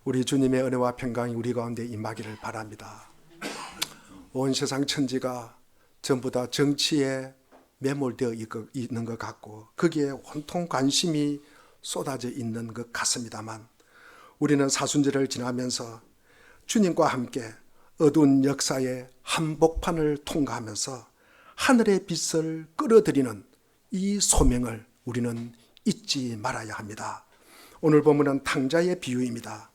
우리 주님의 은혜와 평강이 우리 가운데 임하기를 바랍니다. 온 세상 천지가 전부 다 정치에 매몰되어 있는 것 같고 거기에 온통 관심이 쏟아져 있는 것 같습니다만, 우리는 사순절을 지나면서 주님과 함께 어두운 역사의 한복판을 통과하면서 하늘의 빛을 끌어들이는 이 소명을 우리는 잊지 말아야 합니다. 오늘 본문은 탕자의 비유입니다.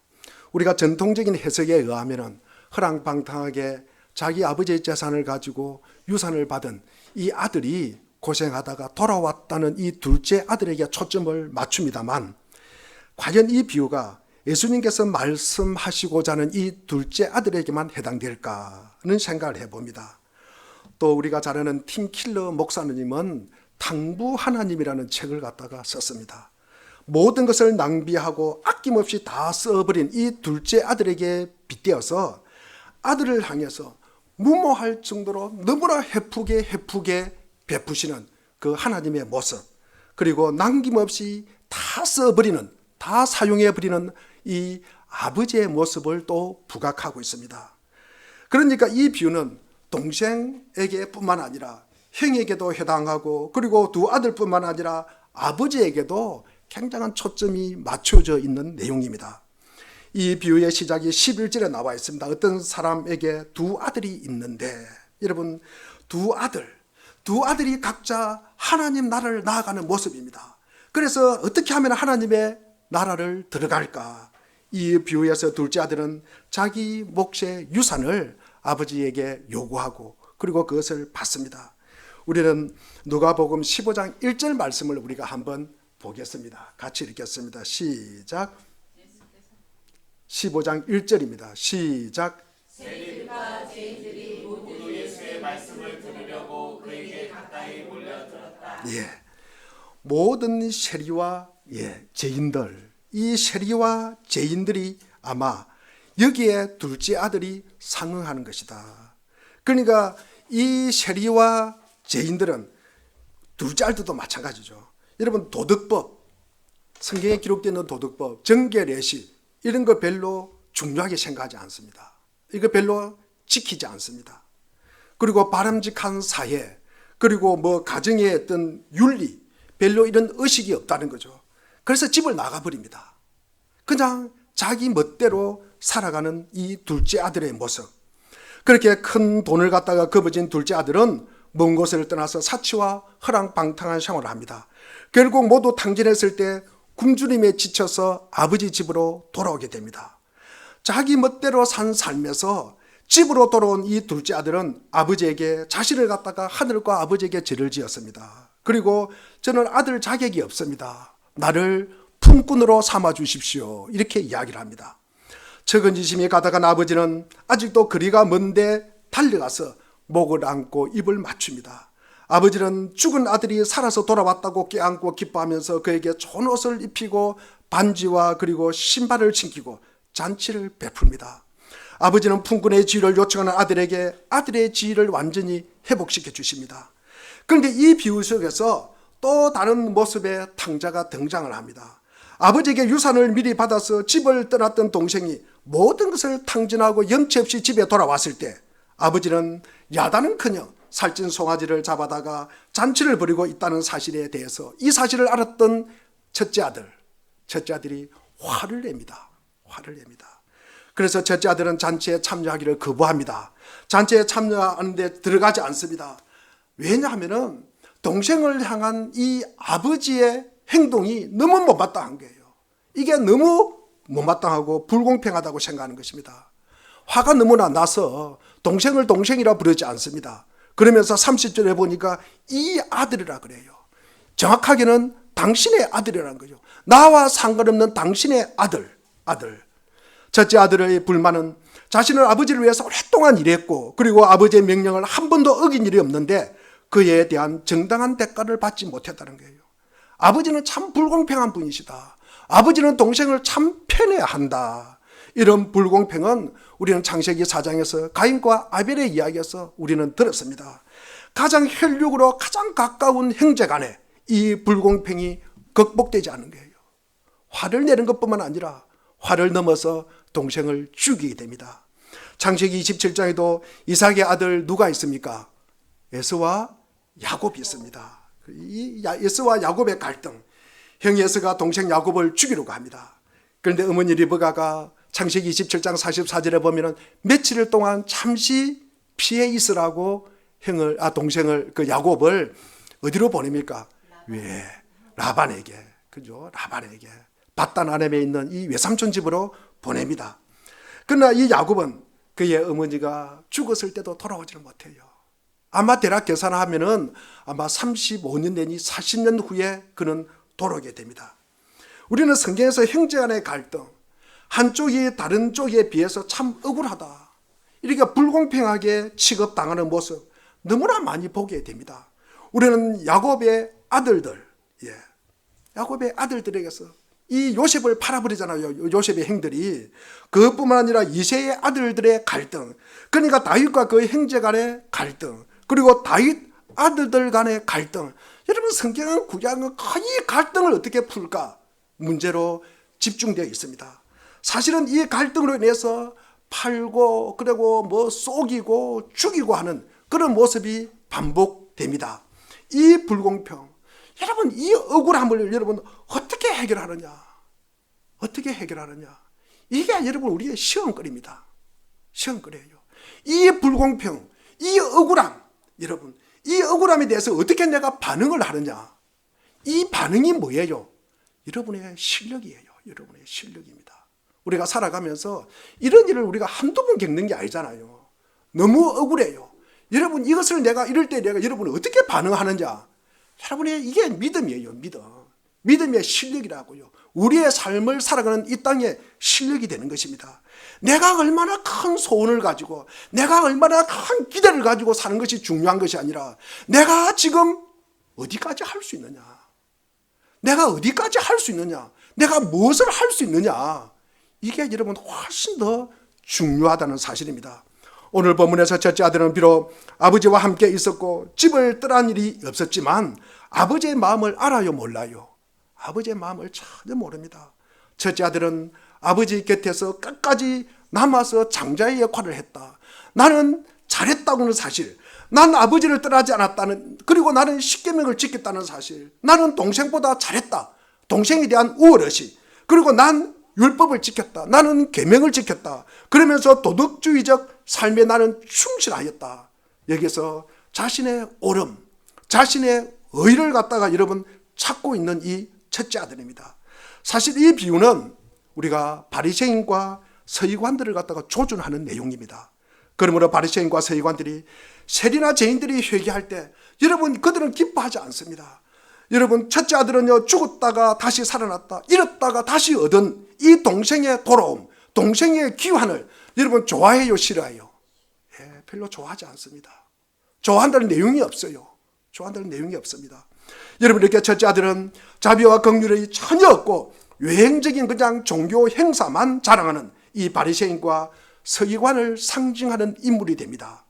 우리가 전통적인 해석에 의하면 허랑방탕하게 자기 아버지의 재산을 가지고 유산을 받은 이 아들이 고생하다가 돌아왔다는 이 둘째 아들에게 초점을 맞춥니다만, 과연 이 비유가 예수님께서 말씀하시고자 하는 이 둘째 아들에게만 해당될까는 생각을 해봅니다. 또 우리가 잘 아는 팀 킬러 목사님은 탕부 하나님이라는 책을 갖다가 썼습니다. 모든 것을 낭비하고 아낌없이 다 써버린 이 둘째 아들에게 빗대어서 아들을 향해서 무모할 정도로 너무나 헤프게 베푸시는 그 하나님의 모습, 그리고 남김없이 다 써버리는, 다 사용해버리는 이 아버지의 모습을 또 부각하고 있습니다. 그러니까 이 비유는 동생에게 뿐만 아니라 형에게도 해당하고, 그리고 두 아들뿐만 아니라 아버지에게도 굉장한 초점이 맞춰져 있는 내용입니다. 이 비유의 시작이 11절에 나와 있습니다. 어떤 사람에게 두 아들이 있는데, 여러분, 두 아들이 각자 하나님 나라를 나아가는 모습입니다. 그래서 어떻게 하면 하나님의 나라를 들어갈까? 이 비유에서 둘째 아들은 자기 몫의 유산을 아버지에게 요구하고 그리고 그것을 받습니다. 우리는 누가복음 15장 1절 말씀을 우리가 한번 보겠습니다. 같이 읽겠습니다. 시작. 15장 1절입니다. 시작. 세리들과 죄인들이 모두 예수의 말씀을 들으려고 그에게 가까이 몰려들었다. 모든 세리와 죄인들, 이 세리와 죄인들이 아마 여기에 둘째 아들이 상응하는 것이다. 그러니까 이 세리와 죄인들은 둘째 아들도 마찬가지죠. 여러분, 도덕법, 성경에 기록되어 도덕법, 정계, 레시 이런 거 별로 중요하게 생각하지 않습니다. 이거 별로 지키지 않습니다. 그리고 바람직한 사회, 그리고 가정의 어떤 윤리, 별로 이런 의식이 없다는 거죠. 그래서 집을 나가버립니다. 그냥 자기 멋대로 살아가는 이 둘째 아들의 모습. 그렇게 큰 돈을 갖다가 거머쥔 둘째 아들은 먼 곳을 떠나서 사치와 허랑방탕한 생활을 합니다. 결국 모두 탕진했을 때 굶주림에 지쳐서 아버지 집으로 돌아오게 됩니다. 자기 멋대로 산 삶에서 집으로 돌아온 이 둘째 아들은 아버지에게 자신을 갖다가 하늘과 아버지에게 죄를 지었습니다. 그리고 저는 아들 자격이 없습니다. 나를 품꾼으로 삼아 주십시오. 이렇게 이야기를 합니다. 처근지심이 가다간 아버지는 아직도 거리가 먼데 달려가서 목을 안고 입을 맞춥니다. 아버지는 죽은 아들이 살아서 돌아왔다고 껴안고 기뻐하면서 그에게 좋은 옷을 입히고 반지와 그리고 신발을 신기고 잔치를 베풉니다. 아버지는 품꾼의 지위를 요청하는 아들에게 아들의 지위를 완전히 회복시켜 주십니다. 그런데 이 비유 속에서 또 다른 모습의 탕자가 등장을 합니다. 아버지에게 유산을 미리 받아서 집을 떠났던 동생이 모든 것을 탕진하고 염치 없이 집에 돌아왔을 때 아버지는 야단은커녕 살찐 송아지를 잡아다가 잔치를 벌이고 있다는 사실에 대해서 이 사실을 알았던 첫째 아들이 화를 냅니다. 그래서 첫째 아들은 잔치에 참여하기를 거부합니다. 잔치에 참여하는데 들어가지 않습니다. 왜냐하면 동생을 향한 이 아버지의 행동이 너무 못마땅한 거예요. 이게 너무 못마땅하고 불공평하다고 생각하는 것입니다. 화가 너무나 나서 동생을 동생이라 부르지 않습니다. 그러면서 30절에 보니까 이 아들이라 그래요. 정확하게는 당신의 아들이라는 거죠. 나와 상관없는 당신의 아들. 첫째 아들의 불만은 자신은 아버지를 위해서 오랫동안 일했고 그리고 아버지의 명령을 한 번도 어긴 일이 없는데 그에 대한 정당한 대가를 받지 못했다는 거예요. 아버지는 참 불공평한 분이시다. 아버지는 동생을 참 편해야 한다. 이런 불공평은 우리는 창세기 4장에서 가인과 아벨의 이야기에서 우리는 들었습니다. 가장 혈육으로 가장 가까운 형제 간에 이 불공평이 극복되지 않는 거예요. 화를 내는 것뿐만 아니라 화를 넘어서 동생을 죽이게 됩니다. 창세기 27장에도 이삭의 아들 누가 있습니까? 에서와 야곱이 있습니다. 이 에서와 야곱의 갈등, 형 에서가 동생 야곱을 죽이려고 합니다. 그런데 어머니 리브가가 창세기 27장 44절에 보면은 며칠 동안 잠시 피해 있으라고 동생을 그 야곱을 어디로 보냅니까? 왜? 라반에게. 그죠? 라반에게. 밧단 아람에 있는 이 외삼촌 집으로 보냅니다. 그러나 이 야곱은 그의 어머니가 죽었을 때도 돌아오지를 못해요. 아마 대략 계산하면은 아마 35년 내니 40년 후에 그는 돌아오게 됩니다. 우리는 성경에서 형제 간의 갈등, 한쪽이 다른 쪽에 비해서 참 억울하다, 이렇게 불공평하게 취급당하는 모습 너무나 많이 보게 됩니다. 우리는 야곱의 아들들, 야곱의 아들들에게서 이 요셉을 팔아버리잖아요. 요셉의 형들이. 그것뿐만 아니라 이새의 아들들의 갈등, 그러니까 다윗과 그 형제 간의 갈등, 그리고 다윗 아들들 간의 갈등. 여러분, 성경은 구약은 이 갈등을 어떻게 풀까 문제로 집중되어 있습니다. 사실은 이 갈등으로 인해서 팔고 그리고 쏘기고 죽이고 하는 그런 모습이 반복됩니다. 이 불공평, 여러분, 이 억울함을 여러분 어떻게 해결하느냐? 어떻게 해결하느냐? 이게 여러분 우리의 시험거리입니다. 시험거리예요. 이 불공평, 이 억울함, 여러분, 이 억울함에 대해서 어떻게 내가 반응을 하느냐? 이 반응이 뭐예요? 여러분의 실력이에요. 여러분의 실력입니다. 우리가 살아가면서 이런 일을 우리가 한두 번 겪는 게 아니잖아요. 너무 억울해요. 여러분, 이것을 내가 이럴 때 내가 여러분은 어떻게 반응하느냐? 여러분의 이게 믿음이에요. 믿음의 실력이라고요. 우리의 삶을 살아가는 이 땅의 실력이 되는 것입니다. 내가 얼마나 큰 소원을 가지고 내가 얼마나 큰 기대를 가지고 사는 것이 중요한 것이 아니라 내가 지금 어디까지 할 수 있느냐, 내가 어디까지 할 수 있느냐, 내가 무엇을 할 수 있느냐, 이게 여러분 훨씬 더 중요하다는 사실입니다. 오늘 본문에서 첫째 아들은 비록 아버지와 함께 있었고 집을 떠난 일이 없었지만 아버지의 마음을 알아요, 몰라요? 아버지의 마음을 전혀 모릅니다. 첫째 아들은 아버지 곁에서 끝까지 남아서 장자의 역할을 했다. 나는 잘했다고는 사실, 난 아버지를 떠나지 않았다는, 그리고 나는 십계명을 지켰다는 사실, 나는 동생보다 잘했다, 동생에 대한 우월의식, 그리고 난 율법을 지켰다, 나는 계명을 지켰다, 그러면서 도덕주의적 삶에 나는 충실하였다. 여기서 자신의 옳음, 자신의 의를 갖다가 여러분 찾고 있는 이 첫째 아들입니다. 사실 이 비유는 우리가 바리새인과 서기관들을 갖다가 조준하는 내용입니다. 그러므로 바리새인과 서기관들이, 세리나 죄인들이 회개할 때 여러분 그들은 기뻐하지 않습니다. 여러분, 첫째 아들은요, 죽었다가 다시 살아났다, 잃었다가 다시 얻은 이 동생의 돌아옴, 동생의 귀환을 여러분 좋아해요, 싫어해요? 별로 좋아하지 않습니다. 좋아한다는 내용이 없어요. 좋아한다는 내용이 없습니다. 여러분, 이렇게 첫째 아들은 자비와 긍휼이 전혀 없고 외행적인 그냥 종교 행사만 자랑하는 이 바리새인과 서기관을 상징하는 인물이 됩니다.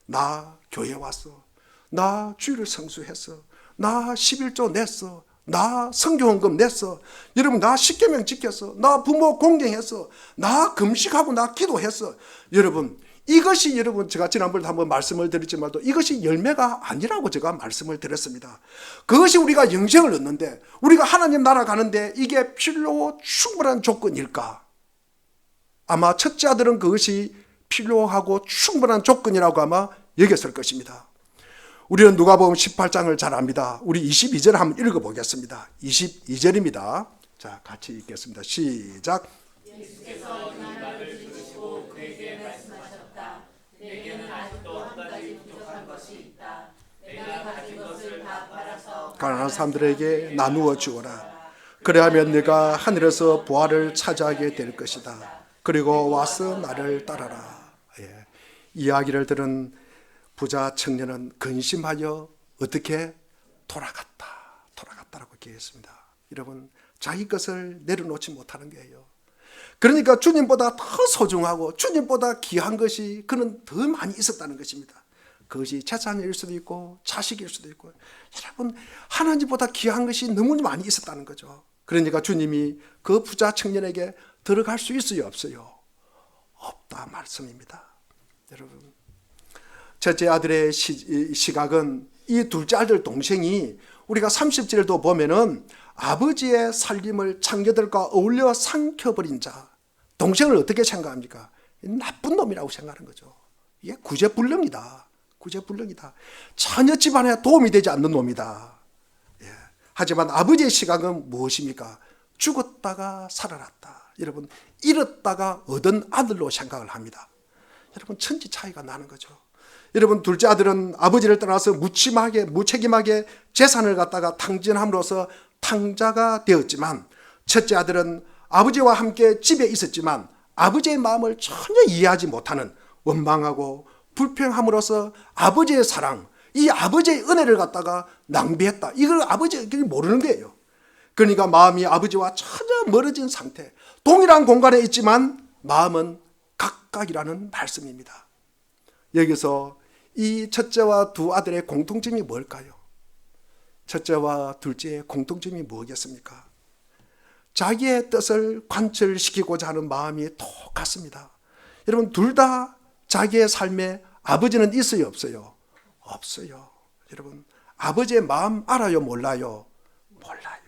나 교회 왔어, 나 주일을 성수했어, 나 11조 냈어, 나 성교헌금 냈어, 여러분 나 십계명 지켰어, 나 부모 공경했어, 나 금식하고 나 기도했어. 여러분, 이것이 여러분, 제가 지난번에도 한번 말씀을 드렸지만도 이것이 열매가 아니라고 제가 말씀을 드렸습니다. 그것이 우리가 영생을 얻는데, 우리가 하나님 나라 가는데 이게 필요 충분한 조건일까? 아마 첫째 아들은 그것이 필요하고 충분한 조건이라고 아마 여겼을 것입니다. 우리는 누가복음 18장을 잘 압니다. 우리 22절 한번 읽어보겠습니다. 22절입니다. 자, 같이 읽겠습니다. 시작. 예수께서 이 말을 들으시고 그에게 말씀하셨다. 내게는 아직도 한 가지 부족한 것이 있다. 내가 가진 것을 다 팔아서 가난한 사람들에게 나누어 주어라. 그래야면 네가 하늘에서 부활을 차지하게 될 것이다. 그리고 와서 나를 따라라. 이야기를 부자 청년은 근심하여 어떻게 돌아갔다라고 얘기했습니다. 여러분, 자기 것을 내려놓지 못하는 거예요. 그러니까 주님보다 더 소중하고 주님보다 귀한 것이 그는 더 많이 있었다는 것입니다. 그것이 재산일 수도 있고 자식일 수도 있고, 여러분 하나님보다 귀한 것이 너무 많이 있었다는 거죠. 그러니까 주님이 그 부자 청년에게 들어갈 수 있어요, 없어요? 없다 말씀입니다. 여러분, 첫째 아들의 시각은 이 둘째 아들 동생이 우리가 30절도 보면은 아버지의 살림을 창녀들과 어울려 삼켜버린 자, 동생을 어떻게 생각합니까? 나쁜 놈이라고 생각하는 거죠. 이게 구제불능이다. 구제불능이다. 전혀 집안에 도움이 되지 않는 놈이다. 예. 하지만 아버지의 시각은 무엇입니까? 죽었다가 살아났다. 여러분, 잃었다가 얻은 아들로 생각을 합니다. 여러분, 천지 차이가 나는 거죠. 여러분, 둘째 아들은 아버지를 떠나서 무책임하게 재산을 갖다가 탕진함으로써 탕자가 되었지만, 첫째 아들은 아버지와 함께 집에 있었지만 아버지의 마음을 전혀 이해하지 못하는 원망하고 불평함으로써 아버지의 사랑, 이 아버지의 은혜를 갖다가 낭비했다. 이걸 아버지가 모르는 거예요. 그러니까 마음이 아버지와 전혀 멀어진 상태, 동일한 공간에 있지만 마음은 각각이라는 말씀입니다. 여기서 이 첫째와 두 아들의 공통점이 뭘까요? 첫째와 둘째의 공통점이 뭐겠습니까? 자기의 뜻을 관철시키고자 하는 마음이 똑같습니다. 여러분, 둘 다 자기의 삶에 아버지는 있어요, 없어요? 없어요. 여러분, 아버지의 마음 알아요, 몰라요? 몰라요.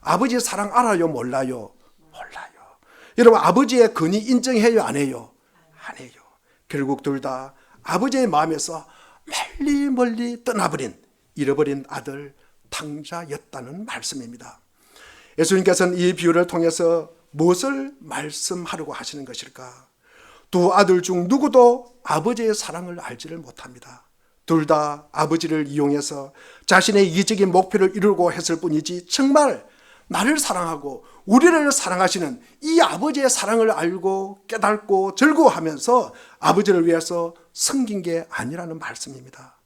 아버지의 사랑 알아요, 몰라요? 몰라요. 여러분, 아버지의 권위 인정해요, 안 해요? 안 해요. 결국 둘 다 아버지의 마음에서 멀리 떠나버린, 잃어버린 아들 탕자였다는 말씀입니다. 예수님께서는 이 비유를 통해서 무엇을 말씀하려고 하시는 것일까? 두 아들 중 누구도 아버지의 사랑을 알지를 못합니다. 둘 다 아버지를 이용해서 자신의 이기적인 목표를 이루려고 했을 뿐이지, 정말 나를 사랑하고 우리를 사랑하시는 이 아버지의 사랑을 알고 깨닫고 즐거워하면서 아버지를 위해서 섬긴 게 아니라는 말씀입니다.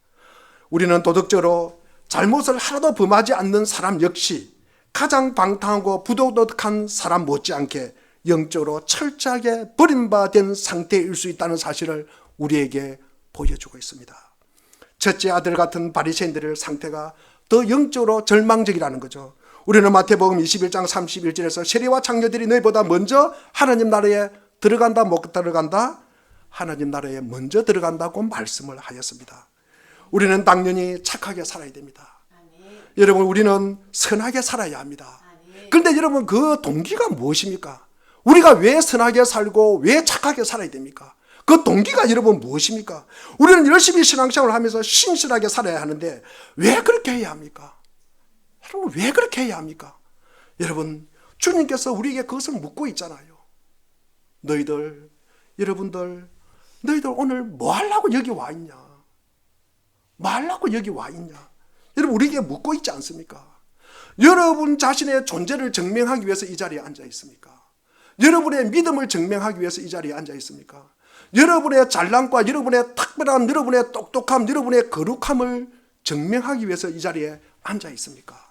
우리는 도덕적으로 잘못을 하나도 범하지 않는 사람 역시 가장 방탕하고 부도덕한 사람 못지않게 영적으로 철저하게 버림받은 상태일 수 있다는 사실을 우리에게 보여주고 있습니다. 첫째 아들 같은 바리새인들의 상태가 더 영적으로 절망적이라는 거죠. 우리는 마태복음 21장 31절에서 세리와 창녀들이 너희보다 먼저 하나님 나라에 들어간다, 못 들어간다? 하나님 나라에 먼저 들어간다고 말씀을 하였습니다. 우리는 당연히 착하게 살아야 됩니다. 여러분, 우리는 선하게 살아야 합니다. 그런데 여러분, 그 동기가 무엇입니까? 우리가 왜 선하게 살고 왜 착하게 살아야 됩니까? 그 동기가 여러분 무엇입니까? 우리는 열심히 신앙생활을 하면서 신실하게 살아야 하는데 왜 그렇게 해야 합니까? 여러분, 왜 그렇게 해야 합니까? 여러분, 주님께서 우리에게 그것을 묻고 있잖아요. 여러분들 오늘 뭐 하려고 여기 와 있냐? 뭐 하려고 여기 와 있냐? 여러분, 우리에게 묻고 있지 않습니까? 여러분 자신의 존재를 증명하기 위해서 이 자리에 앉아 있습니까? 여러분의 믿음을 증명하기 위해서 이 자리에 앉아 있습니까? 여러분의 잘남과 여러분의 특별함, 여러분의 똑똑함, 여러분의 거룩함을 증명하기 위해서 이 자리에 앉아 있습니까?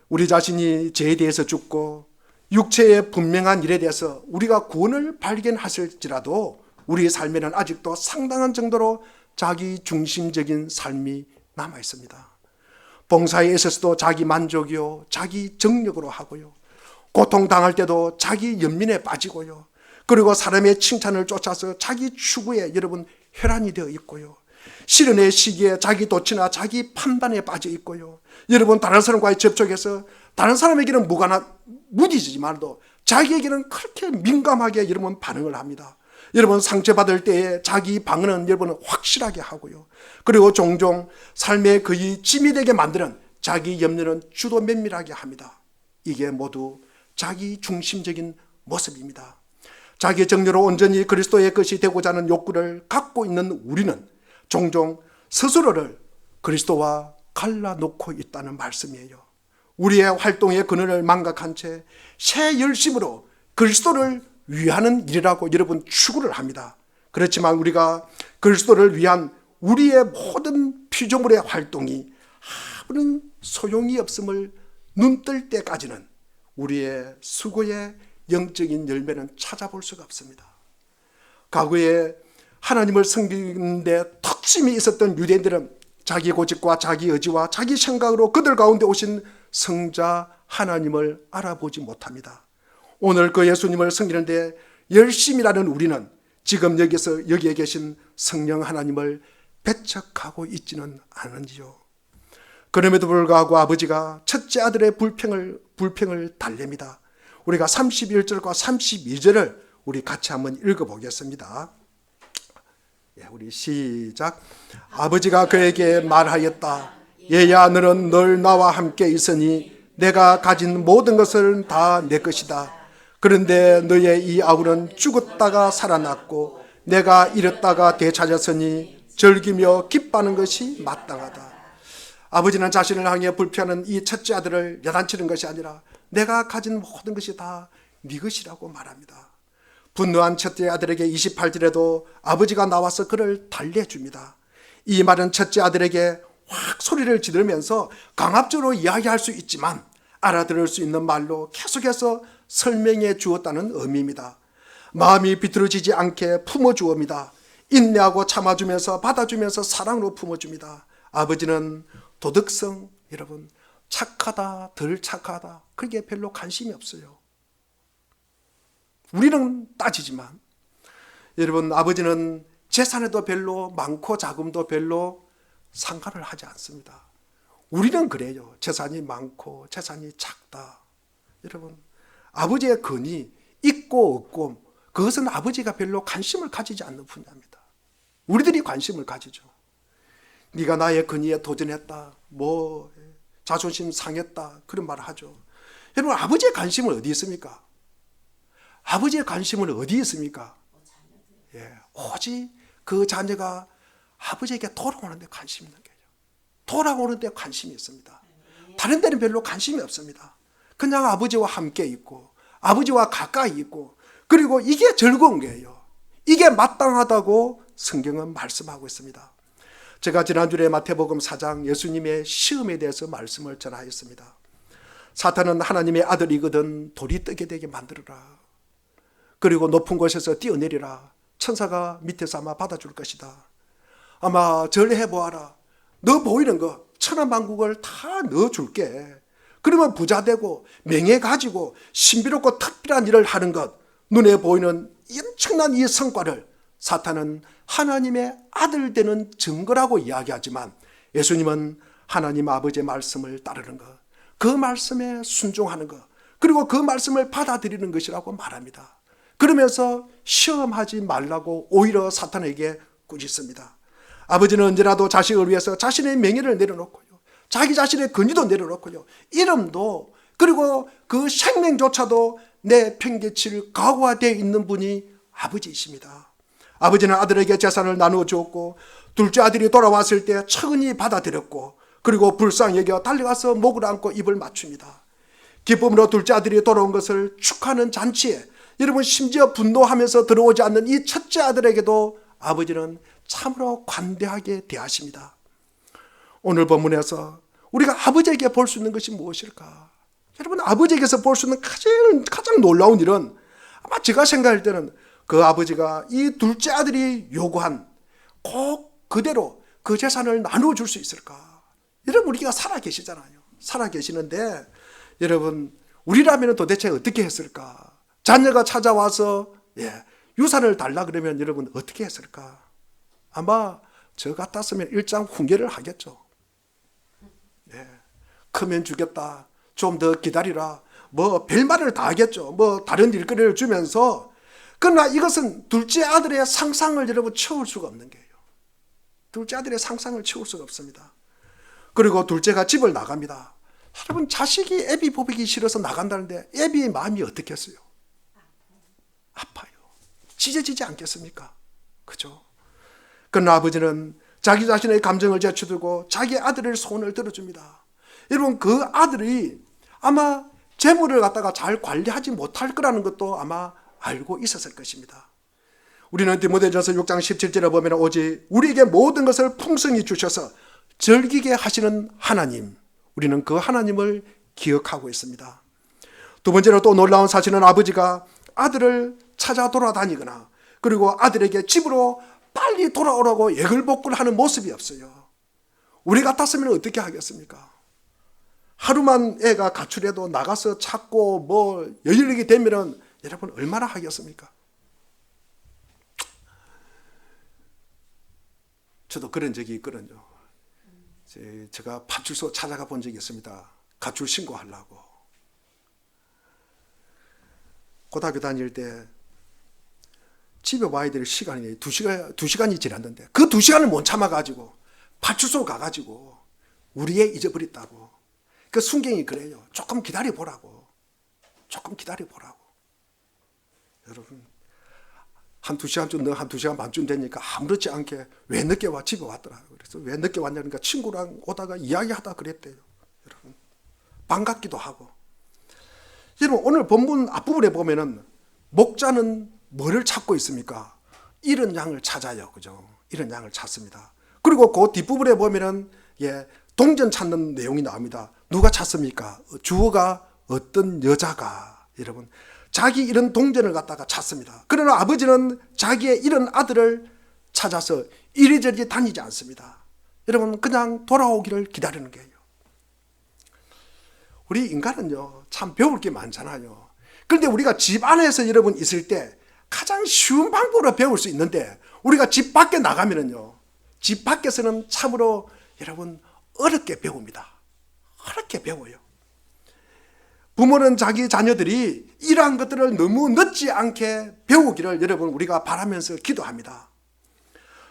우리 자신이 죄에 대해서 죽고 육체의 분명한 일에 대해서 우리가 구원을 발견하실지라도 우리의 삶에는 아직도 상당한 정도로 자기 중심적인 삶이 남아 있습니다. 봉사에 있어서도 자기 만족이요, 자기 정력으로 하고요. 고통당할 때도 자기 연민에 빠지고요. 그리고 사람의 칭찬을 쫓아서 자기 추구에 여러분 혈안이 되어 있고요. 시련의 시기에 자기 도취나 자기 판단에 빠져 있고요. 여러분, 다른 사람과의 접촉에서 다른 사람에게는 무디지만도 자기에게는 그렇게 민감하게 여러분 반응을 합니다. 여러분, 상처받을 때에 자기 방어는 여러분 확실하게 하고요. 그리고 종종 삶의 거의 짐이 되게 만드는 자기 염려는 주도 면밀하게 합니다. 이게 모두 자기 중심적인 모습입니다. 자기 정료로 온전히 그리스도의 것이 되고자 하는 욕구를 갖고 있는 우리는 종종 스스로를 그리스도와 갈라놓고 있다는 말씀이에요. 우리의 활동의 근원을 망각한 채 새 열심으로 그리스도를 위하는 일이라고 여러분 추구를 합니다. 그렇지만 우리가 그리스도를 위한 우리의 모든 피조물의 활동이 아무런 소용이 없음을 눈뜰 때까지는 우리의 수고의 영적인 열매는 찾아볼 수가 없습니다. 과거에 하나님을 섬기는데 턱심이 있었던 유대인들은 자기 고집과 자기 의지와 자기 생각으로 그들 가운데 오신 성자 하나님을 알아보지 못합니다. 오늘 그 예수님을 섬기는데 열심이라는 우리는 지금 여기에 계신 성령 하나님을 배척하고 있지는 않은지요. 그럼에도 불구하고 아버지가 첫째 아들의 불평을 달랩니다. 우리가 31절과 32절을 우리 같이 한번 읽어보겠습니다. 우리 시작. 아버지가 그에게 말하였다. 얘야, 너는 늘 나와 함께 있으니 내가 가진 모든 것은 다 내 것이다. 그런데 너의 이 아우는 죽었다가 살아났고 내가 잃었다가 되찾았으니 즐기며 기뻐하는 것이 마땅하다. 아버지는 자신을 향해 불평하는 이 첫째 아들을 야단치는 것이 아니라 내가 가진 모든 것이 다 네 것이라고 말합니다. 분노한 첫째 아들에게 28절에도 아버지가 나와서 그를 달래줍니다. 이 말은 첫째 아들에게 확 소리를 지르면서 강압적으로 이야기할 수 있지만 알아들을 수 있는 말로 계속해서 설명해 주었다는 의미입니다. 마음이 비틀어지지 않게 품어주옵니다. 인내하고 참아주면서 받아주면서 사랑으로 품어줍니다. 아버지는 도덕성, 여러분, 착하다 덜 착하다 그게 별로 관심이 없어요. 우리는 따지지만 여러분, 아버지는 재산에도 별로 많고 자금도 별로 상관을 하지 않습니다. 우리는 그래요. 재산이 많고 재산이 작다. 여러분, 아버지의 근이 있고 없고 그것은 아버지가 별로 관심을 가지지 않는 분야입니다. 우리들이 관심을 가지죠. 네가 나의 근위에 도전했다, 자존심 상했다, 그런 말을 하죠. 여러분, 아버지의 관심은 어디 있습니까? 아버지의 관심은 어디 있습니까? 오직 그 자녀가 아버지에게 돌아오는 데 관심이 있는 거예요. 돌아오는 데 관심이 있습니다. 다른 데는 별로 관심이 없습니다. 그냥 아버지와 함께 있고 아버지와 가까이 있고, 그리고 이게 즐거운 거예요. 이게 마땅하다고 성경은 말씀하고 있습니다. 제가 지난주에 마태복음 4장 예수님의 시험에 대해서 말씀을 전하였습니다. 사탄은 하나님의 아들이거든 돌이 뜨게 되게 만들어라. 그리고 높은 곳에서 뛰어내리라. 천사가 밑에서 아마 받아줄 것이다. 아마 절해보아라. 너 보이는 거 천하만국을 다 넣어줄게. 그러면 부자 되고 명예 가지고 신비롭고 특별한 일을 하는 것, 눈에 보이는 엄청난 이 성과를 사탄은 하나님의 아들 되는 증거라고 이야기하지만, 예수님은 하나님 아버지의 말씀을 따르는 것, 그 말씀에 순종하는 것, 그리고 그 말씀을 받아들이는 것이라고 말합니다. 그러면서 시험하지 말라고 오히려 사탄에게 꾸짖습니다. 아버지는 언제라도 자식을 위해서 자신의 명예를 내려놓고요, 자기 자신의 근위도 내려놓고요, 이름도, 그리고 그 생명조차도 내팽개칠 각오되어 있는 분이 아버지이십니다. 아버지는 아들에게 재산을 나누어 주었고, 둘째 아들이 돌아왔을 때 천히 받아들였고, 그리고 불쌍히 여겨 달려가서 목을 안고 입을 맞춥니다. 기쁨으로 둘째 아들이 돌아온 것을 축하하는 잔치에 여러분, 심지어 분노하면서 들어오지 않는 이 첫째 아들에게도 아버지는 참으로 관대하게 대하십니다. 오늘 본문에서 우리가 아버지에게 볼 수 있는 것이 무엇일까? 여러분, 아버지에게서 볼 수 있는 가장 놀라운 일은, 아마 제가 생각할 때는 그 아버지가 이 둘째 아들이 요구한 꼭 그대로 그 재산을 나누어 줄 수 있을까? 여러분, 우리가 살아 계시잖아요. 살아 계시는데 여러분, 우리라면 도대체 어떻게 했을까? 자녀가 찾아와서 유산을 달라 그러면 여러분 어떻게 했을까? 아마 저 같았으면 일장 훈계를 하겠죠. 크면 주겠다, 좀 더 기다리라, 별말을 다 하겠죠. 다른 일거리를 주면서. 그러나 이것은 둘째 아들의 상상을 여러분 채울 수가 없는 거예요. 둘째 아들의 상상을 채울 수가 없습니다. 그리고 둘째가 집을 나갑니다. 여러분, 자식이 애비 보기 싫어서 나간다는데 애비의 마음이 어떻겠어요? 아파요. 찢어지지 않겠습니까? 그죠? 그러나 아버지는 자기 자신의 감정을 제쳐두고 자기 아들의 소원을 들어줍니다. 여러분, 그 아들이 아마 재물을 갖다가 잘 관리하지 못할 거라는 것도 아마 알고 있었을 것입니다. 우리는 디모데전서 6장 17절에 보면 오직 우리에게 모든 것을 풍성히 주셔서 즐기게 하시는 하나님, 우리는 그 하나님을 기억하고 있습니다. 두 번째로 또 놀라운 사실은 아버지가 아들을 찾아 돌아다니거나, 그리고 아들에게 집으로 빨리 돌아오라고 예글복굴하는 모습이 없어요. 우리 같았으면 어떻게 하겠습니까? 하루만 애가 가출해도 나가서 찾고 뭐 여유력이 되면은 여러분 얼마나 하겠습니까? 저도 그런 적이 있거든요. 제가 파출소 찾아가 본 적이 있습니다. 가출 신고하려고. 고등학교 다닐 때 집에 와야 될 시간이 2시간이 지났는데 그 2시간을 못 참아가지고 파출소 가가지고 우리 애 잊어버렸다고. 그 순경이 그래요. 조금 기다려보라고. 조금 기다려보라고. 여러분 한 2시간쯤 너 한 2시간 반쯤 되니까 아무렇지 않게 왜 늦게 와? 집에 왔더라고요. 그래서 왜 늦게 왔냐니까 친구랑 오다가 이야기하다 그랬대요. 여러분 반갑기도 하고. 여러분 오늘 본문 앞부분에 보면은 목자는 뭐를 찾고 있습니까? 잃은 양을 찾아요. 그죠? 잃은 양을 찾습니다. 그리고 그 뒷부분에 보면은 동전 찾는 내용이 나옵니다. 누가 찾습니까? 주어가 어떤 여자가 여러분 자기 잃은 동전을 갖다가 찾습니다. 그러나 아버지는 자기의 잃은 아들을 찾아서 이리저리 다니지 않습니다. 여러분 그냥 돌아오기를 기다리는 거예요. 우리 인간은요 참 배울 게 많잖아요. 그런데 우리가 집 안에서 여러분 있을 때 가장 쉬운 방법으로 배울 수 있는데 우리가 집 밖에 나가면은요 집 밖에서는 참으로 여러분 어렵게 배웁니다. 어렵게 배워요. 부모는 자기 자녀들이 이러한 것들을 너무 늦지 않게 배우기를 여러분 우리가 바라면서 기도합니다.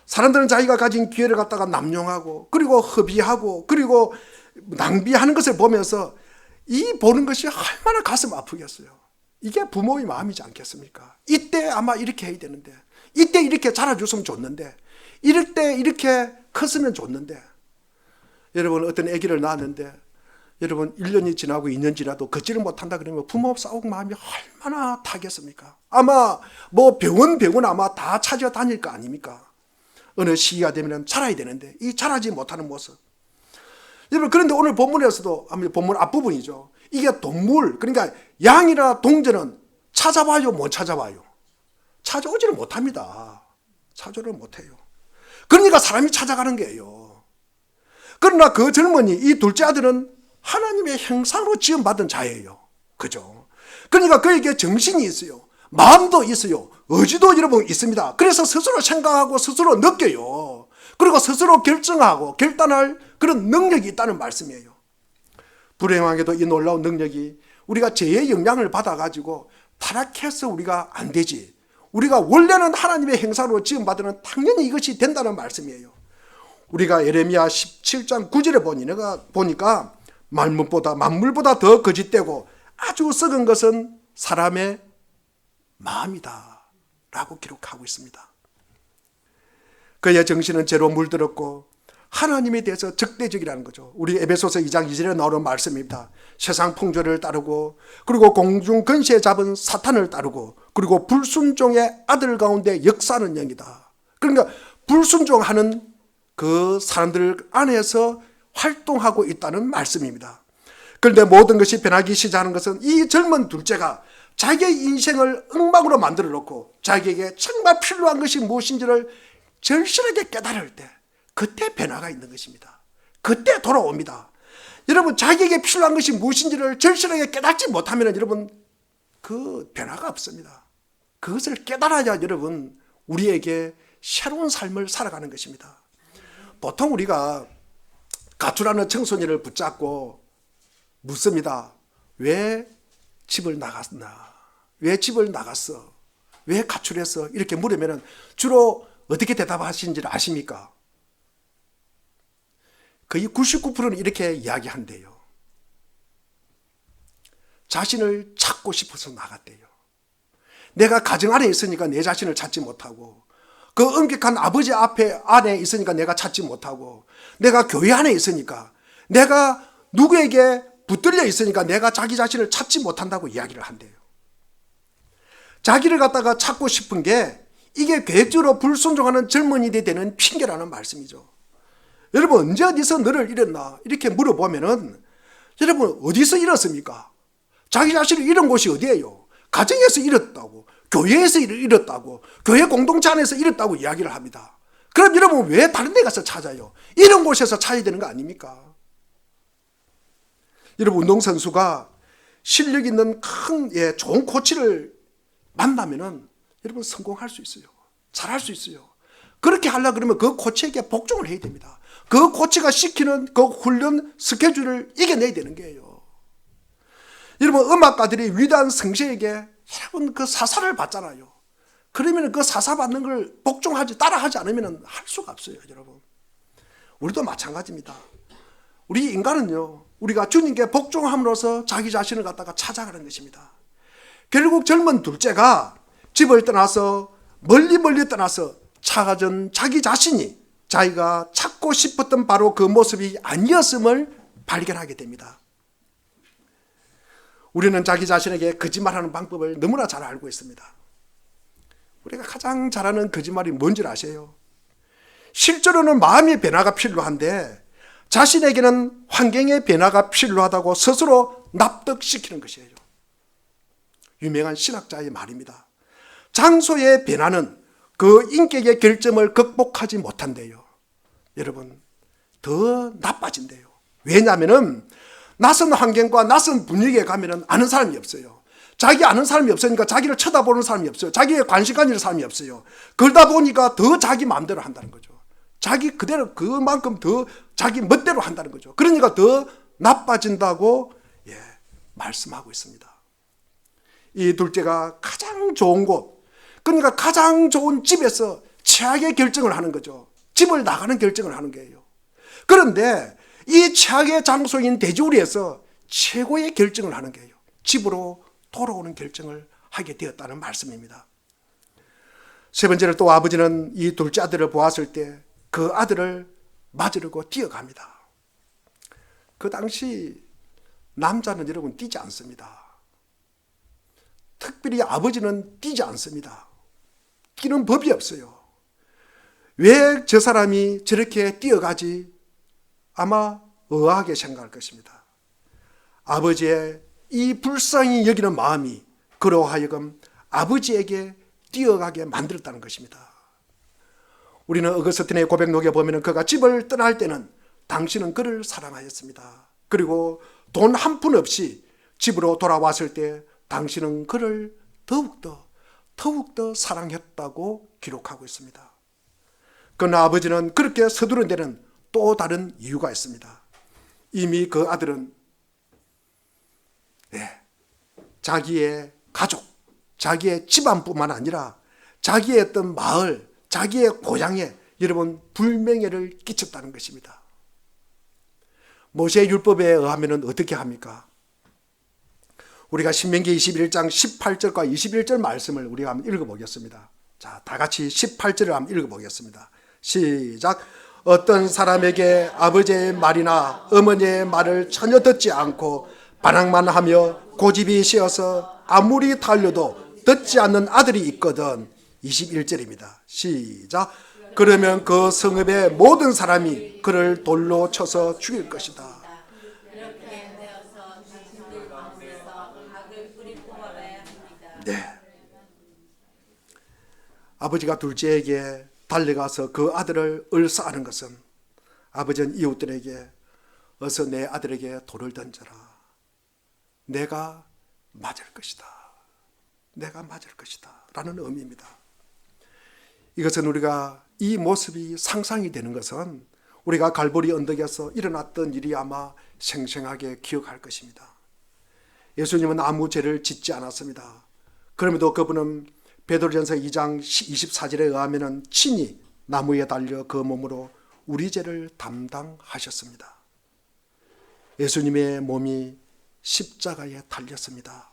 사람들은 자기가 가진 기회를 갖다가 남용하고 그리고 허비하고 그리고 낭비하는 것을 보면서 이 보는 것이 얼마나 가슴 아프겠어요. 이게 부모의 마음이지 않겠습니까? 이때 아마 이렇게 해야 되는데 이때 이렇게 자라줬으면 좋는데 이럴 때 이렇게 컸으면 좋는데 여러분 어떤 아기를 낳았는데 여러분 1년이 지나고 2년 지나도 걷지를 못한다 그러면 부모 싸우고 마음이 얼마나 타겠습니까? 아마 뭐 병원 아마 다 찾아다닐 거 아닙니까? 어느 시기가 되면 자라야 되는데 이 자라지 못하는 모습. 여러분 그런데 오늘 본문에서도 본문 앞부분이죠. 이게 동물 그러니까 양이나 동전은 찾아봐요 못 찾아봐요? 찾아오지를 못합니다. 찾아오를 못해요. 그러니까 사람이 찾아가는 거예요. 그러나 그 젊은이 이 둘째 아들은 하나님의 형상으로 지음받은 자예요. 그죠? 그러니까 그에게 정신이 있어요. 마음도 있어요. 의지도 여러분 있습니다. 그래서 스스로 생각하고 스스로 느껴요. 그리고 스스로 결정하고 결단할 그런 능력이 있다는 말씀이에요. 불행하게도 이 놀라운 능력이 우리가 죄의 영향을 받아가지고 타락해서 우리가 안 되지. 우리가 원래는 하나님의 형상으로 지음받으면 당연히 이것이 된다는 말씀이에요. 우리가 예레미야 17장 9절에 보니까 만물보다 더 거짓되고 아주 썩은 것은 사람의 마음이다 라고 기록하고 있습니다. 그의 정신은 죄로 물들었고 하나님에 대해서 적대적이라는 거죠. 우리 에베소서 2장 2절에 나오는 말씀입니다. 세상 풍조를 따르고 그리고 공중 근시에 잡은 사탄을 따르고 그리고 불순종의 아들 가운데 역사하는 영이다. 그러니까 불순종하는 그 사람들 안에서 활동하고 있다는 말씀입니다. 그런데 모든 것이 변하기 시작하는 것은 이 젊은 둘째가 자기의 인생을 엉망으로 만들어 놓고 자기에게 정말 필요한 것이 무엇인지를 절실하게 깨달을 때 그때 변화가 있는 것입니다. 그때 돌아옵니다. 여러분 자기에게 필요한 것이 무엇인지를 절실하게 깨닫지 못하면 여러분 그 변화가 없습니다. 그것을 깨달아야 여러분 우리에게 새로운 삶을 살아가는 것입니다. 보통 우리가 가출하는 청소년을 붙잡고 묻습니다. 왜 집을 나갔나? 왜 집을 나갔어? 왜 가출했어? 이렇게 물으면 주로 어떻게 대답하시는지 아십니까? 거의 99%는 이렇게 이야기한대요. 자신을 찾고 싶어서 나갔대요. 내가 가정 안에 있으니까 내 자신을 찾지 못하고 그 엄격한 아버지 안에 있으니까 내가 찾지 못하고 내가 교회 안에 있으니까 내가 누구에게 붙들려 있으니까 내가 자기 자신을 찾지 못한다고 이야기를 한대요. 자기를 갖다가 찾고 싶은 게 이게 계획적으로 불순종하는 젊은이들이 되는 핑계라는 말씀이죠. 여러분 언제 어디서 너를 잃었나 이렇게 물어보면은 여러분 어디서 잃었습니까? 자기 자신을 잃은 곳이 어디예요? 가정에서 잃었다고, 교회에서 잃었다고, 교회 공동체 안에서 잃었다고 이야기를 합니다. 그럼 여러분 왜 다른 데 가서 찾아요? 이런 곳에서 찾아야 되는 거 아닙니까? 여러분, 운동선수가 실력 있는 큰 좋은 코치를 만나면은 여러분 성공할 수 있어요. 잘할 수 있어요. 그렇게 하려고 그러면 그 코치에게 복종을 해야 됩니다. 그 코치가 시키는 그 훈련 스케줄을 이겨내야 되는 거예요. 여러분, 음악가들이 위대한 성시에게 여러분 그 사사를 받잖아요. 그러면 그 사사 받는 걸 복종하지 따라하지 않으면 할 수가 없어요. 여러분, 우리도 마찬가지입니다. 우리 인간은요, 우리가 주님께 복종함으로써 자기 자신을 갖다가 찾아가는 것입니다. 결국 젊은 둘째가 집을 떠나서 멀리 떠나서 찾은 자기 자신이 자기가 찾고 싶었던 바로 그 모습이 아니었음을 발견하게 됩니다. 우리는 자기 자신에게 거짓말하는 방법을 너무나 잘 알고 있습니다. 우리가 가장 잘하는 거짓말이 뭔지 아세요? 실제로는 마음의 변화가 필요한데 자신에게는 환경의 변화가 필요하다고 스스로 납득시키는 것이에요. 유명한 신학자의 말입니다. 장소의 변화는 그 인격의 결점을 극복하지 못한대요. 여러분, 더 나빠진대요. 왜냐하면 낯선 환경과 낯선 분위기에 가면 아는 사람이 없어요. 자기 아는 사람이 없으니까 자기를 쳐다보는 사람이 없어요. 자기의 관심 가질 사람이 없어요. 그러다 보니까 더 자기 마음대로 한다는 거죠. 자기 그대로 그만큼 더 자기 멋대로 한다는 거죠. 그러니까 더 나빠진다고 말씀하고 있습니다. 이 둘째가 가장 좋은 곳, 그러니까 가장 좋은 집에서 최악의 결정을 하는 거죠. 집을 나가는 결정을 하는 거예요. 그런데 이 최악의 장소인 돼지우리에서 최고의 결정을 하는 거예요. 집으로 돌아오는 결정을 하게 되었다는 말씀입니다. 세 번째로 또 아버지는 이 둘째 아들을 보았을 때 그 아들을 맞으려고 뛰어갑니다. 그 당시 남자는 여러분 뛰지 않습니다. 특별히 아버지는 뛰지 않습니다. 뛰는 법이 없어요. 왜 저 사람이 저렇게 뛰어가지? 아마 의아하게 생각할 것입니다. 아버지의 이 불쌍히 여기는 마음이 그로 하여금 아버지에게 뛰어가게 만들었다는 것입니다. 우리는 어거스틴의 고백록에 보면 그가 집을 떠날 때는 당신은 그를 사랑하였습니다. 그리고 돈 한 푼 없이 집으로 돌아왔을 때 당신은 그를 더욱더 사랑했다고 기록하고 있습니다. 그러나 아버지는 그렇게 서두른 데는 또 다른 이유가 있습니다. 이미 그 아들은 자기의 가족, 자기의 집안뿐만 아니라 자기의 어떤 마을, 자기의 고향에 여러분 불명예를 끼쳤다는 것입니다. 모세의 율법에 의하면 어떻게 합니까? 우리가 신명기 21장 18절과 21절 말씀을 우리가 한번 읽어보겠습니다. 자, 다 같이 18절을 한번 읽어보겠습니다. 시작. 어떤 사람에게 아버지의 말이나 어머니의 말을 전혀 듣지 않고 반항만 하며 고집이 세어서 아무리 달려도 듣지 않는 아들이 있거든. 21절입니다. 시작. 그러면 그 성읍의 모든 사람이 그를 돌로 쳐서 죽일 것이다. 네. 아버지가 둘째에게 달려가서 그 아들을 을사하는 것은 아버지는 이웃들에게 어서 내 아들에게 돌을 던져라. 내가 맞을 것이다. 내가 맞을 것이다. 라는 의미입니다. 이것은 우리가 이 모습이 상상이 되는 것은 우리가 갈보리 언덕에서 일어났던 일이 아마 생생하게 기억할 것입니다. 예수님은 아무 죄를 짓지 않았습니다. 그럼에도 그분은 베드로전서 2장 24절에 의하면 친히 나무에 달려 그 몸으로 우리 죄를 담당하셨습니다. 예수님의 몸이 십자가에 달렸습니다.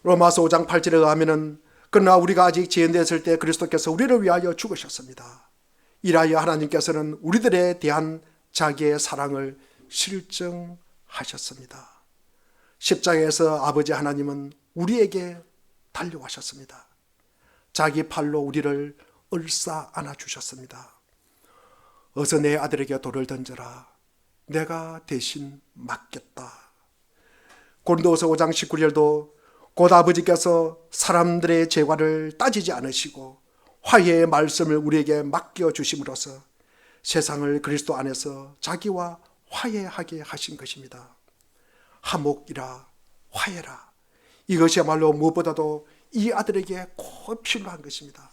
로마서 5장 8절에 의하면 그러나 우리가 아직 죄인되었을 때 그리스도께서 우리를 위하여 죽으셨습니다. 이라여 하나님께서는 우리들에 대한 자기의 사랑을 실증하셨습니다. 십자가에서 아버지 하나님은 우리에게 달려가셨습니다. 자기 팔로 우리를 을사 안아주셨습니다. 어서 내 아들에게 돌을 던져라. 내가 대신 맞겠다. 고린도후서 5장 19절도 곧 아버지께서 사람들의 죄과를 따지지 않으시고 화해의 말씀을 우리에게 맡겨주심으로써 세상을 그리스도 안에서 자기와 화해하게 하신 것입니다. 화목이라 화해라. 이것이야말로 무엇보다도 이 아들에게 꼭 필요한 것입니다.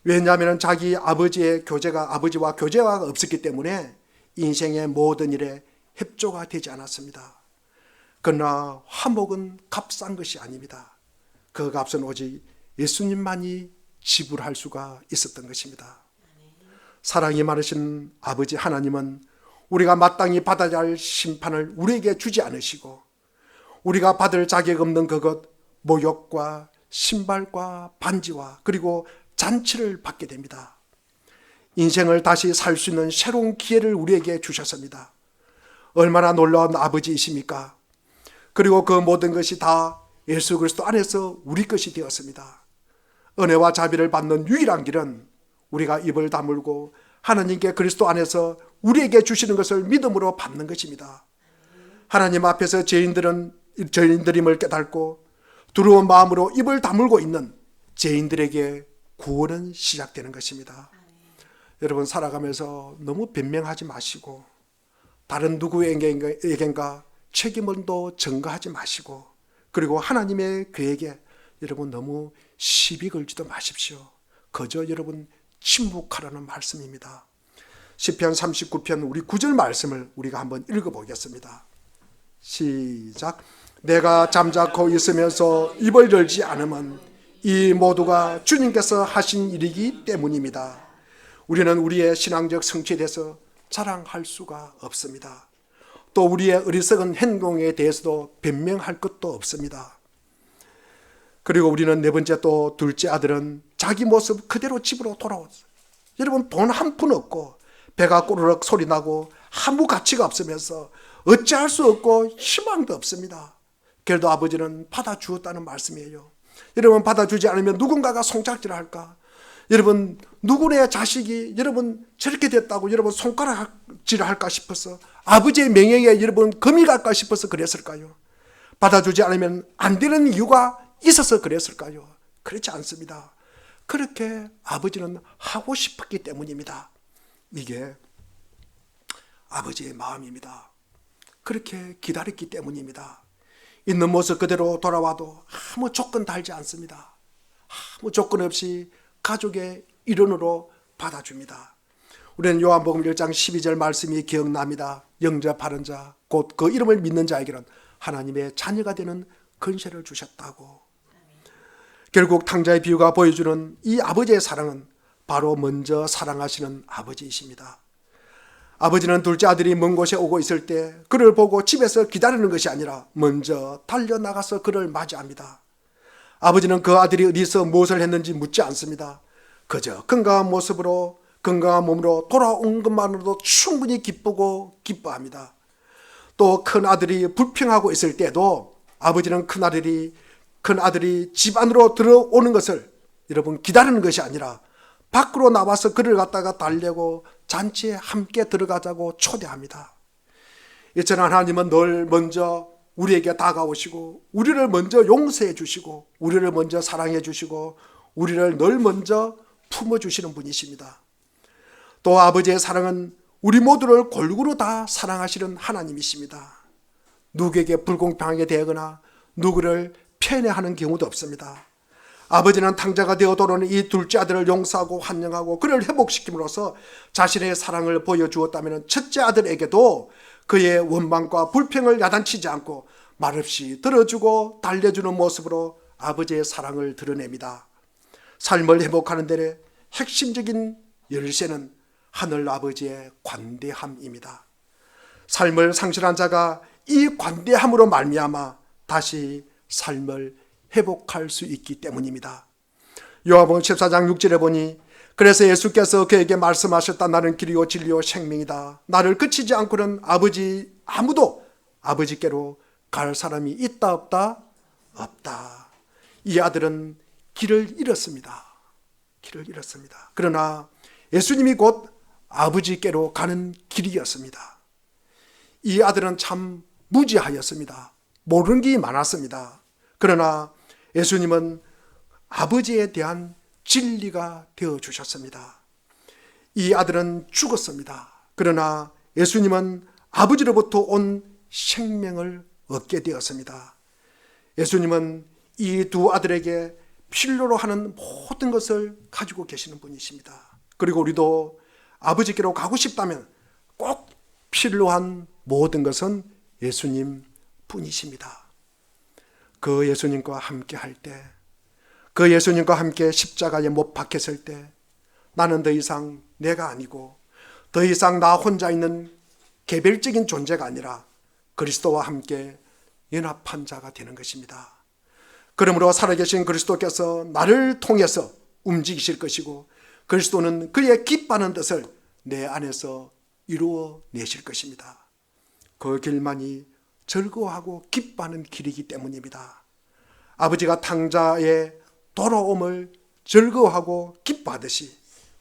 왜냐하면 자기 아버지와 교제가 없었기 때문에 인생의 모든 일에 협조가 되지 않았습니다. 그러나 화목은 값싼 것이 아닙니다. 그 값은 오직 예수님만이 지불할 수가 있었던 것입니다. 사랑이 많으신 아버지 하나님은 우리가 마땅히 받아야 할 심판을 우리에게 주지 않으시고 우리가 받을 자격 없는 그것, 모욕과 신발과 반지와 그리고 잔치를 받게 됩니다. 인생을 다시 살 수 있는 새로운 기회를 우리에게 주셨습니다. 얼마나 놀라운 아버지이십니까? 그리고 그 모든 것이 다 예수 그리스도 안에서 우리 것이 되었습니다. 은혜와 자비를 받는 유일한 길은 우리가 입을 다물고 하나님께 그리스도 안에서 우리에게 주시는 것을 믿음으로 받는 것입니다. 하나님 앞에서 죄인들임을 깨닫고 두려운 마음으로 입을 다물고 있는 죄인들에게 구원은 시작되는 것입니다. 여러분, 살아가면서 너무 변명하지 마시고 다른 누구에겐가 책임을 또 전가하지 마시고 그리고 하나님의 계획에 여러분 너무 시비 걸지도 마십시오. 그저 여러분 침묵하라는 말씀입니다. 시편 39편 우리 9절 말씀을 우리가 한번 읽어보겠습니다. 시작. 내가 잠자코 있으면서 입을 열지 않으면 이 모두가 주님께서 하신 일이기 때문입니다. 우리는 우리의 신앙적 성취에 대해서 자랑할 수가 없습니다. 또 우리의 어리석은 행동에 대해서도 변명할 것도 없습니다. 그리고 우리는 네 번째 또 둘째 아들은 자기 모습 그대로 집으로 돌아왔어요. 여러분, 돈 한 푼 없고 배가 꼬르륵 소리 나고 아무 가치가 없으면서 어찌할 수 없고 희망도 없습니다. 그래도 아버지는 받아주었다는 말씀이에요. 여러분, 받아주지 않으면 누군가가 손짝질을 할까? 여러분, 누구의 자식이 여러분 저렇게 됐다고 여러분 손가락질을 할까 싶어서 아버지의 명예에 여러분 금이 갈까 싶어서 그랬을까요? 받아주지 않으면 안 되는 이유가 있어서 그랬을까요? 그렇지 않습니다. 그렇게 아버지는 하고 싶었기 때문입니다. 이게 아버지의 마음입니다. 그렇게 기다렸기 때문입니다. 있는 모습 그대로 돌아와도 아무 조건 달지 않습니다. 아무 조건 없이 가족의 일원으로 받아줍니다. 우리는 요한복음 1장 12절 말씀이 기억납니다. 영접하는 자, 곧 그 이름을 믿는 자에게는 하나님의 자녀가 되는 권세를 주셨다고. 결국 탕자의 비유가 보여주는 이 아버지의 사랑은 바로 먼저 사랑하시는 아버지이십니다. 아버지는 둘째 아들이 먼 곳에 오고 있을 때 그를 보고 집에서 기다리는 것이 아니라 먼저 달려나가서 그를 맞이합니다. 아버지는 그 아들이 어디서 무엇을 했는지 묻지 않습니다. 그저 건강한 모습으로 건강한 몸으로 돌아온 것만으로도 충분히 기쁘고 기뻐합니다. 또 큰 아들이 불평하고 있을 때도 아버지는 큰 아들이 집 안으로 들어오는 것을 여러분 기다리는 것이 아니라 밖으로 나와서 그를 갖다가 달래고 잔치에 함께 들어가자고 초대합니다. 이처럼 하나님은 늘 먼저 우리에게 다가오시고 우리를 먼저 용서해 주시고 우리를 먼저 사랑해 주시고 우리를 늘 먼저 품어주시는 분이십니다. 또 아버지의 사랑은 우리 모두를 골고루 다 사랑하시는 하나님이십니다. 누구에게 불공평하게 대하거나 누구를 편애하는 경우도 없습니다. 아버지는 탕자가 되어 돌아오는 이 둘째 아들을 용서하고 환영하고 그를 회복시킴으로써 자신의 사랑을 보여주었다면 첫째 아들에게도 그의 원망과 불평을 야단치지 않고 말없이 들어주고 달래주는 모습으로 아버지의 사랑을 드러냅니다. 삶을 회복하는 데 핵심적인 열쇠는 하늘 아버지의 관대함입니다. 삶을 상실한 자가 이 관대함으로 말미암아 다시 삶을 회복할 수 있기 때문입니다. 요한복음 14장 6절에 보니 그래서 예수께서 그에게 말씀하셨다. 나는 길이요 진리요 생명이다. 나를 그치지 않고는 아무도 아버지께로 갈 사람이 있다 없다? 없다. 이 아들은 길을 잃었습니다. 길을 잃었습니다. 그러나 예수님이 곧 아버지께로 가는 길이었습니다. 이 아들은 참 무지하였습니다. 모르는 게 많았습니다. 그러나 예수님은 아버지에 대한 진리가 되어주셨습니다. 이 아들은 죽었습니다. 그러나 예수님은 아버지로부터 온 생명을 얻게 되었습니다. 예수님은 이 두 아들에게 필요로 하는 모든 것을 가지고 계시는 분이십니다. 그리고 우리도 아버지께로 가고 싶다면 꼭 필요한 모든 것은 예수님 뿐이십니다. 그 예수님과 함께 할 때, 그 예수님과 함께 십자가에 못 박혔을 때 나는 더 이상 내가 아니고 더 이상 나 혼자 있는 개별적인 존재가 아니라 그리스도와 함께 연합한 자가 되는 것입니다. 그러므로 살아계신 그리스도께서 나를 통해서 움직이실 것이고 그리스도는 그의 기뻐하는 뜻을 내 안에서 이루어 내실 것입니다. 그 길만이 즐거워하고 기뻐하는 길이기 때문입니다. 아버지가 탕자의 돌아옴을 즐거워하고 기뻐하듯이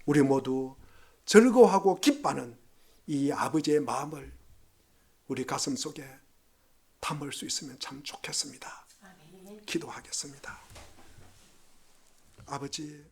우리 모두 즐거워하고 기뻐하는 이 아버지의 마음을 우리 가슴 속에 담을 수 있으면 참 좋겠습니다. 기도하겠습니다. 아버지,